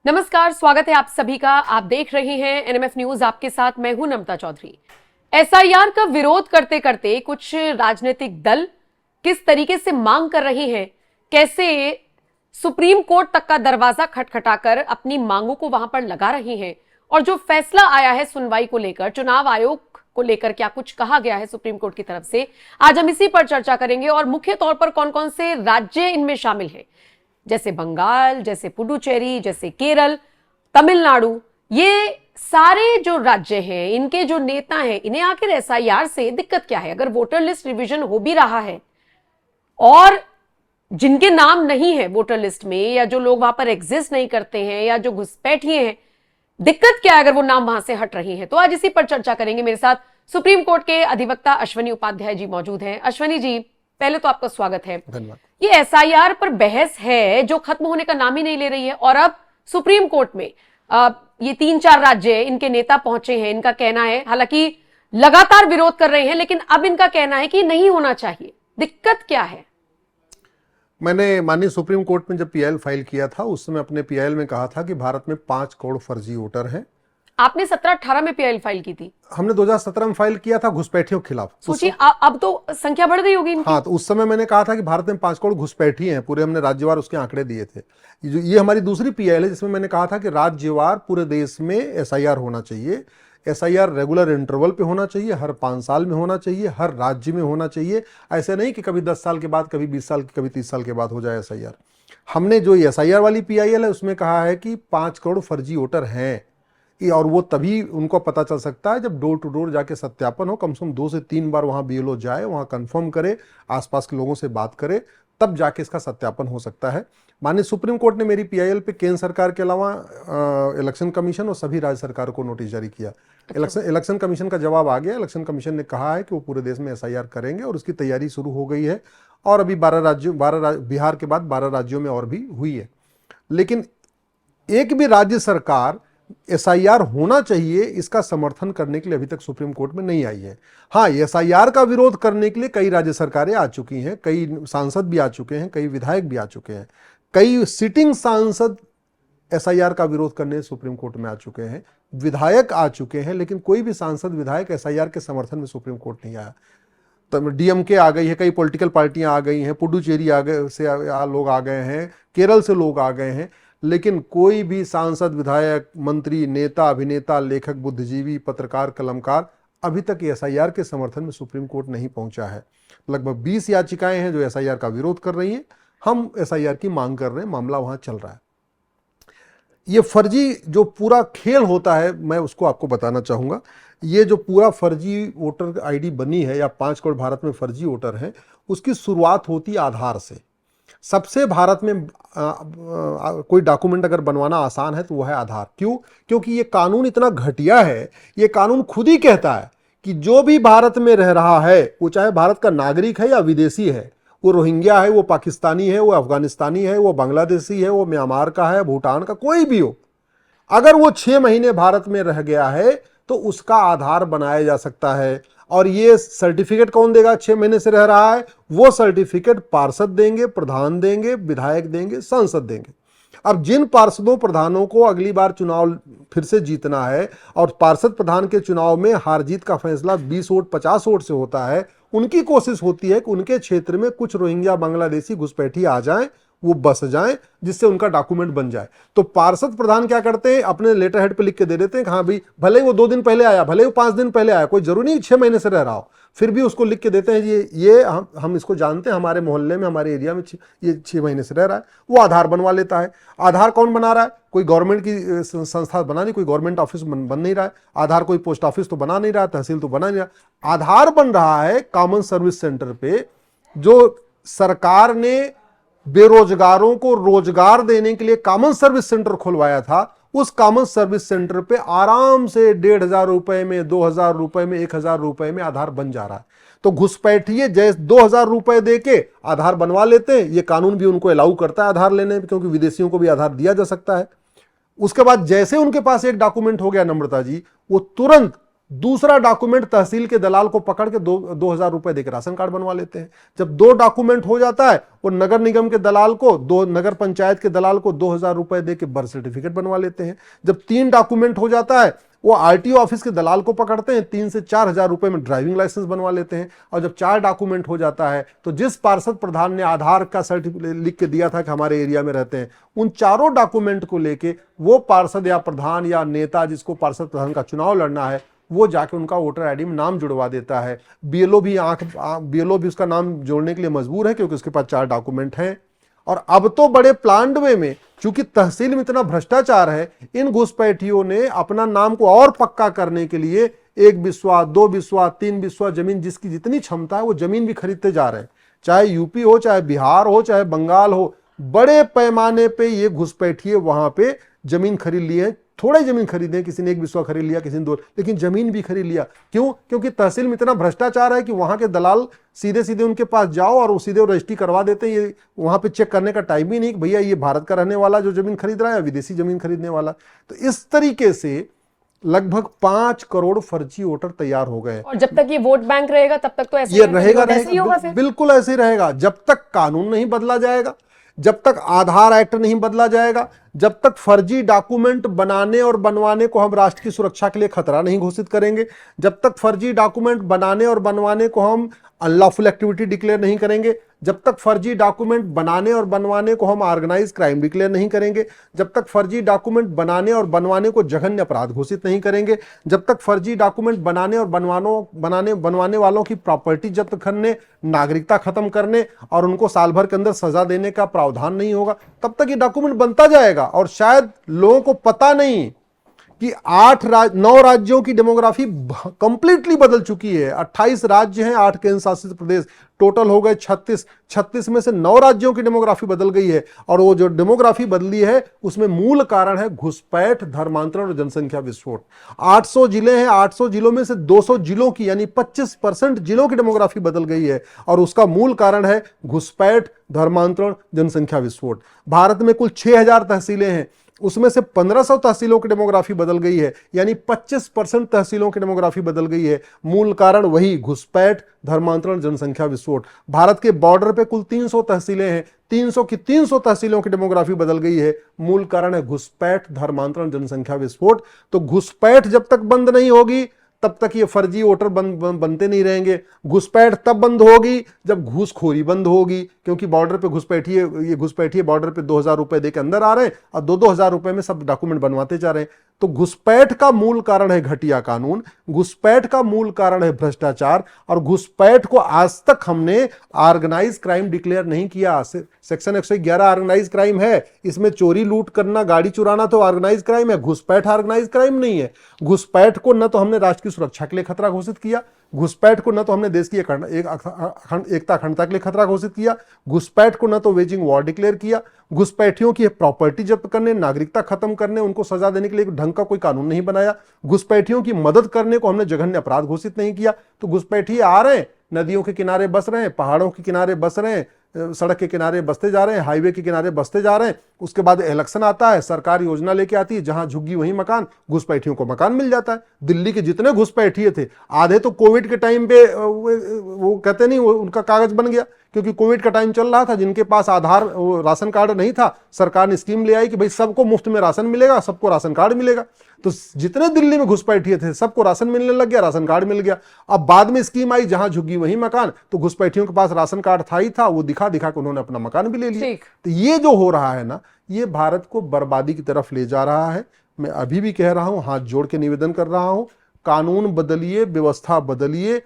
नमस्कार, स्वागत है आप सभी का। आप देख रहे हैं एनएमएफ न्यूज। आपके साथ मैं हूं नमता चौधरी। एसआईआर का विरोध करते करते कुछ राजनीतिक दल किस तरीके से मांग कर रही हैं, कैसे सुप्रीम कोर्ट तक का दरवाजा खटखटाकर अपनी मांगों को वहां पर लगा रही हैं, और जो फैसला आया है सुनवाई को लेकर, चुनाव आयोग को लेकर क्या कुछ कहा गया है सुप्रीम कोर्ट की तरफ से, आज हम इसी पर चर्चा करेंगे। और मुख्य तौर पर कौन कौन से राज्य इनमें शामिल हैं, जैसे बंगाल, जैसे पुडुचेरी, जैसे केरल, तमिलनाडु, ये सारे जो राज्य हैं, इनके जो नेता हैं, इन्हें आखिर एसआईआर से दिक्कत क्या है? अगर वोटर लिस्ट रिवीजन हो भी रहा है और जिनके नाम नहीं है वोटर लिस्ट में, या जो लोग वहां पर एग्जिस्ट नहीं करते हैं, या जो घुसपैठिए हैं, दिक्कत क्या है अगर वो नाम वहां से हट रही हैं? तो आज इसी पर चर्चा करेंगे। मेरे साथ सुप्रीम कोर्ट के अधिवक्ता अश्वनी उपाध्याय जी मौजूद हैं। अश्वनी जी, पहले तो आपका स्वागत है। धन्यवाद। ये एसआईआर पर बहस है जो खत्म होने का नाम ही नहीं ले रही है, और अब सुप्रीम कोर्ट में ये 3-4 राज्य, इनके नेता पहुंचे हैं। इनका कहना है, हालांकि लगातार विरोध कर रहे हैं, लेकिन अब इनका कहना है कि नहीं होना चाहिए। दिक्कत क्या है? मैंने माननीय सुप्रीम कोर्ट में जब पीआईएल फाइल किया था, उस समय अपने पीआईएल में कहा था कि भारत में 5 करोड़ फर्जी वोटर हैं। आपने 17-18 में पीआईएल फाइल की थी? हमने 2017 में फाइल किया था घुसपैठियों के खिलाफ। सोचिए, अब तो संख्या बढ़ गई होगी इनकी। हाँ, तो उस समय मैंने कहा था कि भारत में 5 करोड़ घुसपैठी हैं पूरे। हमने राज्यवार उसके आंकड़े दिए थे। ये हमारी दूसरी पीआईएल है जिसमें मैंने कहा था कि राज्यवार पूरे देश में एसआईआर होना चाहिए। एसआईआर रेगुलर इंटरवल पे होना चाहिए, हर 5 साल में होना चाहिए, हर राज्य में होना चाहिए। ऐसे नहीं कि कभी 10 साल के बाद, कभी 20 साल कभी 30 साल के बाद हो जाए एसआईआर। हमने जो एसआईआर वाली पीआईएल है उसमें कहा है कि 5 करोड़ फर्जी वोटर हैं, और वो तभी उनको पता चल सकता है जब डोर टू डोर जाके सत्यापन हो। कम से कम 2 से 3 बार वहाँ बीएलओ जाए, वहाँ कंफर्म करे, आसपास के लोगों से बात करे, तब जाके इसका सत्यापन हो सकता है। माननीय सुप्रीम कोर्ट ने मेरी पीआईएल पे केंद्र सरकार के अलावा इलेक्शन कमीशन और सभी राज्य सरकारों को नोटिस जारी किया। इलेक्शन कमीशन का जवाब आ गया। इलेक्शन कमीशन ने कहा है कि वो पूरे देश में एसआईआर करेंगे और उसकी तैयारी शुरू हो गई है। और अभी 12 बिहार के बाद 12 राज्यों में और भी हुई है। लेकिन एक भी राज्य सरकार एसआईआर होना चाहिए इसका समर्थन करने के लिए अभी तक सुप्रीम कोर्ट में नहीं आई है। हाँ, एसआईआर का विरोध करने के लिए कई राज्य सरकारें आ चुकी हैं, कई सांसद भी आ चुके हैं, कई विधायक भी आ चुके हैं, कई सिटिंग सांसद एसआईआर का विरोध करने सुप्रीम कोर्ट में आ चुके हैं, विधायक आ चुके हैं, लेकिन कोई भी सांसद विधायक एसआईआर के समर्थन में सुप्रीम कोर्ट नहीं आया। तो डीएमके आ गई है, कई पॉलिटिकल पार्टियां आ गई हैं, पुडुचेरी लोग आ गए हैं, केरल से लोग आ गए हैं, लेकिन कोई भी सांसद, विधायक, मंत्री, नेता, अभिनेता, लेखक, बुद्धिजीवी, पत्रकार, कलमकार अभी तक एसआईआर के समर्थन में सुप्रीम कोर्ट नहीं पहुंचा है। लगभग 20 याचिकाएं हैं जो एसआईआर का विरोध कर रही हैं। हम एसआईआर की मांग कर रहे हैं, मामला वहां चल रहा है। ये फर्जी जो पूरा खेल होता है, मैं उसको आपको बताना चाहूंगा। ये जो पूरा फर्जी वोटर आईडी बनी है, या 5 करोड़ भारत में फर्जी वोटर हैं, उसकी शुरुआत होती है आधार से। सबसे भारत में कोई डॉक्यूमेंट अगर बनवाना आसान है तो वो है आधार। क्यों? क्योंकि ये कानून इतना घटिया है। ये कानून खुद ही कहता है कि जो भी भारत में रह रहा है, वो चाहे भारत का नागरिक है या विदेशी है, वो रोहिंग्या है, वो पाकिस्तानी है, वो अफगानिस्तानी है, वो बांग्लादेशी है, वो म्यांमार का है, भूटान का, कोई भी हो, अगर वो 6 महीने भारत में रह गया है तो उसका आधार बनाया जा सकता है। और ये सर्टिफिकेट कौन देगा? 6 महीने से रह रहा है, वो सर्टिफिकेट पार्षद देंगे, प्रधान देंगे, विधायक देंगे, सांसद देंगे। अब जिन पार्षदों प्रधानों को अगली बार चुनाव फिर से जीतना है, और पार्षद प्रधान के चुनाव में हार जीत का फैसला 20 वोट 50 वोट से होता है, उनकी कोशिश होती है कि उनके क्षेत्र में कुछ रोहिंग्या, बांग्लादेशी घुसपैठी आ जाएं, वो बस जाएं, जिससे उनका डॉक्यूमेंट बन जाए। तो पार्षद प्रधान क्या करते हैं? अपने लेटर हेड पे लिख के दे देते हैं कि हाँ भाई, भले ही वो 2 दिन पहले आया, भले ही वो 5 दिन पहले आया, कोई जरूरी नहीं 6 महीने से रह रहा हो, फिर भी उसको लिख के देते हैं ये हम इसको जानते हैं, हमारे मोहल्ले में, हमारे एरिया में ये 6 महीने से रह रहा है। वो आधार बनवा लेता है। आधार कौन बना रहा है? कोई गवर्नमेंट की संस्था बना नहीं, कोई गवर्नमेंट ऑफिस बन नहीं रहा है। आधार कोई पोस्ट ऑफिस तो बना नहीं रहा, तहसील तो बना नहीं रहा। आधार बन रहा है कॉमन सर्विस सेंटर पे, जो सरकार ने बेरोजगारों को रोजगार देने के लिए कॉमन सर्विस सेंटर खुलवाया था। उस कॉमन सर्विस सेंटर पे आराम से 1,500 रुपए में, 2,000 रुपए में, 1,000 रुपए में आधार बन जा रहा है। तो घुसपैठिए जैसे 2,000 रुपए दे के आधार बनवा लेते हैं। ये कानून भी उनको अलाउ करता है आधार लेने में, क्योंकि विदेशियों को भी आधार दिया जा सकता है। उसके बाद जैसे उनके पास एक डॉक्यूमेंट हो गया नम्रता जी, वो तुरंत दूसरा डॉक्यूमेंट तहसील के दलाल को पकड़ के 2,000 रुपए देकर राशन कार्ड बनवा लेते हैं। जब 2 डॉक्यूमेंट हो जाता है, वो नगर निगम के दलाल को, नगर पंचायत के दलाल को 2,000 रुपए देकर बर्थ सर्टिफिकेट बनवा लेते हैं। जब 3 डॉक्यूमेंट हो जाता है, वो आरटीओ ऑफिस के दलाल को पकड़ते हैं, 3 से 4,000 रुपए में ड्राइविंग लाइसेंस बनवा लेते हैं। और जब 4 डॉक्यूमेंट हो जाता है, तो जिस पार्षद प्रधान ने आधार का सर्टिफिकेट लिख के दिया था कि हमारे एरिया में रहते हैं, उन चारों डॉक्यूमेंट को लेके वो पार्षद या प्रधान या नेता जिसको पार्षद प्रधान का चुनाव लड़ना है, वो जाके उनका वोटर आईडी में नाम जुड़वा देता है। बीएलओ भी उसका नाम जोड़ने के लिए मजबूर है, क्योंकि उसके पास 4 डॉक्यूमेंट हैं। और अब तो बड़े प्लान वे में, चूंकि तहसील में इतना भ्रष्टाचार है, इन घुसपैठियों ने अपना नाम को और पक्का करने के लिए 1 बिस्वा, 2 बिस्वा, 3 बिस्वा जमीन, जिसकी जितनी क्षमता है वो जमीन भी खरीदते जा रहे हैं। चाहे यूपी हो, चाहे बिहार हो, चाहे बंगाल हो, बड़े पैमाने पे ये घुसपैठिए वहां पे जमीन खरीद लिए हैं। थोड़े जमीन खरीदे, किसी ने 1 बिस्वा खरीद लिया, किसी ने 2, लेकिन जमीन भी खरीद लिया। क्यों? क्योंकि तहसील में इतना भ्रष्टाचार है कि वहां के दलाल सीधे सीधे उनके पास जाओ और वो सीधे रजिस्ट्री करवा देते हैं। ये वहां पे चेक करने का टाइम ही नहीं कि भैया ये भारत का रहने वाला जो जमीन खरीद रहा है या विदेशी जमीन खरीदने वाला। तो इस तरीके से लगभग 5 करोड़ फर्जी वोटर तैयार हो गए। और जब तक ये वोट बैंक रहेगा तब तक तो ऐसे ये रहेगा, ऐसे ही होगा फिर। बिल्कुल ऐसे ही रहेगा जब तक कानून नहीं बदला जाएगा, जब तक आधार एक्ट नहीं बदला जाएगा, जब तक फर्जी डॉक्यूमेंट बनाने और बनवाने को हम राष्ट्र की सुरक्षा के लिए खतरा नहीं घोषित करेंगे, जब तक फर्जी डॉक्यूमेंट बनाने और बनवाने को हम अनलॉफुल एक्टिविटी डिक्लेयर नहीं करेंगे, जब तक फर्जी डॉक्यूमेंट बनाने और बनवाने को हम ऑर्गेनाइज क्राइम डिक्लेयर नहीं करेंगे, जब तक फर्जी डॉक्यूमेंट बनाने और बनवाने को जघन्य अपराध घोषित नहीं करेंगे, जब तक फर्जी डॉक्यूमेंट बनाने और बनवाने वालों की प्रॉपर्टी जब्त करने, नागरिकता खत्म करने और उनको साल भर के अंदर सजा देने का प्रावधान नहीं होगा, तब तक ये डॉक्यूमेंट बनता जाएगा। और शायद लोगों को पता नहीं कि 9 राज्यों की डेमोग्राफी कंप्लीटली बदल चुकी है। 28 राज्य हैं, 8 केंद्र शासित प्रदेश, टोटल हो गए 36 में से 9 राज्यों की डेमोग्राफी बदल गई है। और वो जो डेमोग्राफी बदली है उसमें मूल कारण है घुसपैठ, धर्मांतरण और जनसंख्या विस्फोट। 800 जिले हैं, 800 जिलों में से 200 जिलों की यानी 25% जिलों की डेमोग्राफी बदल गई है, और उसका मूल कारण है घुसपैठ, धर्मांतरण, जनसंख्या विस्फोट। भारत में कुल 6000 तहसीलें हैं, उसमें से 1500 तहसीलों की डेमोग्राफी बदल गई है, यानी 25% तहसीलों की डेमोग्राफी बदल गई है। मूल कारण वही घुसपैठ, धर्मांतरण, जनसंख्या विस्फोट। भारत के बॉर्डर पे कुल 300 तहसीलें हैं, 300 की 300 तहसीलों की डेमोग्राफी बदल गई है। मूल कारण है घुसपैठ, धर्मांतरण, जनसंख्या विस्फोट। तो घुसपैठ जब तक बंद नहीं होगी तब तक ये फर्जी वोटर बनते नहीं रहेंगे। घुसपैठ तब बंद होगी जब घूसखोरी बंद होगी, क्योंकि बॉर्डर पे घुसपैठिए बॉर्डर पे 2,000 रुपए देकर अंदर आ रहे हैं और 2-2 हजार रुपए में सब डॉक्यूमेंट बनवाते जा रहे हैं। तो घुसपैठ का मूल कारण है घटिया कानून, घुसपैठ का मूल कारण है भ्रष्टाचार, और घुसपैठ को आज तक हमने ऑर्गेनाइज क्राइम डिक्लेयर नहीं किया। सेक्शन 111 ऑर्गेनाइज क्राइम है, इसमें चोरी लूट करना, गाड़ी चुराना तो ऑर्गेनाइज क्राइम है, घुसपैठ ऑर्गेनाइज क्राइम नहीं है। घुसपैठ को न तो हमने राष्ट्र की सुरक्षा के लिए खतरा घोषित किया, घुसपैठ को न तो हमने देश की एकता अखंडता के लिए खतरा घोषित किया, घुसपैठ को न तो वेजिंग वॉर डिक्लेयर किया, घुसपैठियों की प्रॉपर्टी जब्त करने, नागरिकता खत्म करने, उनको सजा देने के लिए ढंग का कोई कानून नहीं बनाया, घुसपैठियों की मदद करने को हमने जघन्य अपराध घोषित नहीं किया। तो घुसपैठी आ रहे हैं, नदियों के किनारे बस रहे हैं, पहाड़ों के किनारे बस रहे हैं, सड़क के किनारे बसते जा रहे हैं, हाईवे के किनारे बसते जा रहे हैं। उसके बाद इलेक्शन आता है, सरकार योजना लेके आती है, जहां झुग्गी वहीं मकान, घुसपैठियों को मकान मिल जाता है। दिल्ली के जितने घुसपैठिए थे, आधे तो कोविड के टाइम पे वो कहते नहीं, उनका कागज बन गया, क्योंकि कोविड का टाइम चल रहा था। जिनके पास आधार राशन कार्ड नहीं था, सरकार ने स्कीम ले आई कि भाई सबको मुफ्त में राशन मिलेगा, सबको राशन कार्ड मिलेगा। तो जितने दिल्ली में घुसपैठिए थे सबको राशन मिलने लग गया, राशन कार्ड मिल गया। अब बाद में स्कीम आई जहां झुग्गी वहीं मकान, तो घुसपैठियों के पास राशन कार्ड था ही था, वो दिखा दिखा के उन्होंने अपना मकान भी ले लिया। तो ये जो हो रहा है ना, ये भारत को बर्बादी की तरफ ले जा रहा है। मैं अभी भी कह रहा हूं, हाथ जोड़ के निवेदन कर रहा हूं, कानून बदलिए, व्यवस्था बदलिए।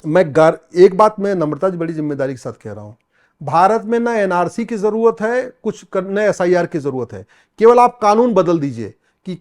एक बात मैं नम्रता जी बड़ी जिम्मेदारी के साथ कह रहा हूं, भारत में ना एनआरसी की जरूरत है, कुछ न एसआईआर की जरूरत है। केवल आप कानून बदल दीजिए कि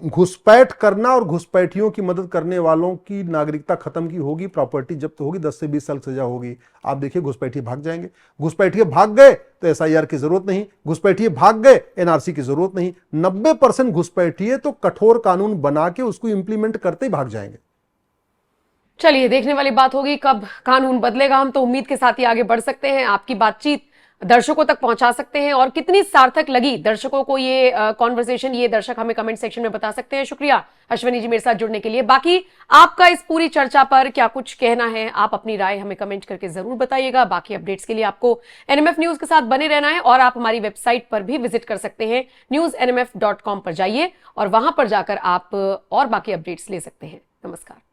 घुसपैठ करना और घुसपैठियों की मदद करने वालों की नागरिकता खत्म की होगी, प्रॉपर्टी जब्त होगी, 10 से 20 साल सजा होगी। आप देखिए घुसपैठिए भाग जाएंगे। घुसपैठिए भाग गए तो एसआईआर की जरूरत नहीं, घुसपैठिए भाग गए एनआरसी की जरूरत नहीं। 90% घुसपैठिए तो कठोर कानून बना के उसको इंप्लीमेंट करते ही भाग जाएंगे। चलिए, देखने वाली बात होगी कब कानून बदलेगा। हम तो उम्मीद के साथ ही आगे बढ़ सकते हैं। आपकी बातचीत दर्शकों तक पहुंचा सकते हैं और कितनी सार्थक लगी दर्शकों को ये कॉन्वर्सेशन, ये दर्शक हमें कमेंट सेक्शन में बता सकते हैं। शुक्रिया अश्विनी जी मेरे साथ जुड़ने के लिए। बाकी आपका इस पूरी चर्चा पर क्या कुछ कहना है, आप अपनी राय हमें कमेंट करके जरूर बताइएगा। बाकी अपडेट्स के लिए आपको एनएमएफ न्यूज के साथ बने रहना है और आप हमारी वेबसाइट पर भी विजिट कर सकते हैं, newsnmf.com पर जाइए और वहां पर जाकर आप और बाकी अपडेट्स ले सकते हैं। नमस्कार।